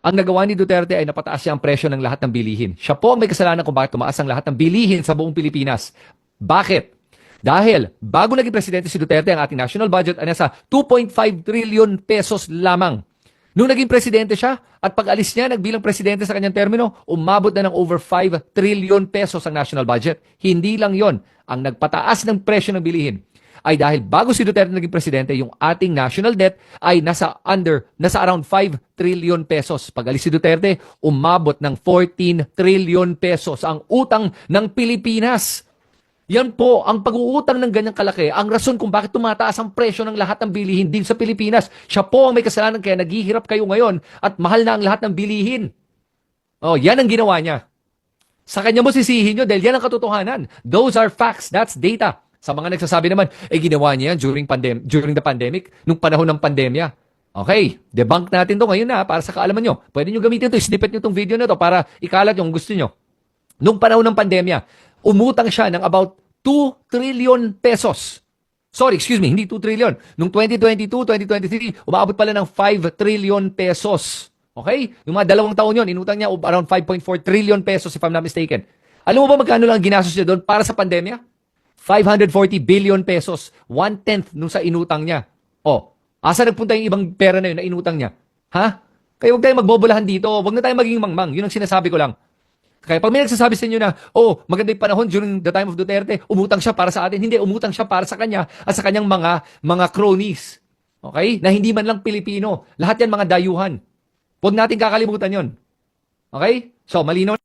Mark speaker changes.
Speaker 1: Ang nagawa ni Duterte ay napataas niya ang presyo ng lahat ng bilihin. Siya po ang may kasalanan kung bakit tumaas ang lahat ng bilihin sa buong Pilipinas. Bakit? Dahil bago naging presidente si Duterte, ang ating national budget ay nasa 2.5 trillion pesos lamang. Nung naging presidente siya at pag-alis niya nagbilang presidente sa kanyang termino, umabot na ng over 5 trillion pesos ang national budget. Hindi lang yon ang nagpataas ng presyo ng bilihin ay dahil bago si Duterte naging presidente, yung ating national debt ay nasa around 5 trillion pesos. Pag alis si Duterte, umabot ng 14 trillion pesos ang utang ng Pilipinas. Yan po, ang pag-uutang ng ganyang kalaki, ang rason kung bakit tumataas ang presyo ng lahat ng bilihin din sa Pilipinas. Siya po ang may kasalanan kaya naghihirap kayo ngayon at mahal na ang lahat ng bilihin. Oh, yan ang ginawa niya. Sa kanya mo sisihin nyo dahil yan ang katotohanan. Those are facts. That's data. Sa mga nagsasabi naman, ginawa niya yan during the pandemic, nung panahon ng pandemya. Okay, debunk natin to ngayon na para sa kaalaman nyo. Pwede nyo gamitin to, snippet nyo tong video na to para ikalat yung gusto nyo. Nung panahon ng pandemya, umutang siya ng about 2 trillion pesos. Sorry, excuse me, hindi 2 trillion. Nung 2022, 2023, umabot pala ng 5 trillion pesos. Okay? Yung mga 2 taon yun, inutang niya around 5.4 trillion pesos if I'm not mistaken. Alam mo ba magkano lang ginastos niya doon para sa pandemya? 540 billion pesos. 1/10 nung sa inutang niya. Oh, asa nagpunta yung ibang pera na yun na inutang niya? Ha? Kaya huwag tayong magbobolahan dito. Huwag na tayong maging mangmang. Yun ang sinasabi ko lang. Kaya pag may nagsasabi sa inyo na, maganda yung panahon during the time of Duterte, umutang siya para sa atin. Hindi, umutang siya para sa kanya at sa kanyang mga cronies. Okay? Na hindi man lang Pilipino. Lahat yan mga dayuhan. Huwag natin kakalimutan yon. Okay? So, malinaw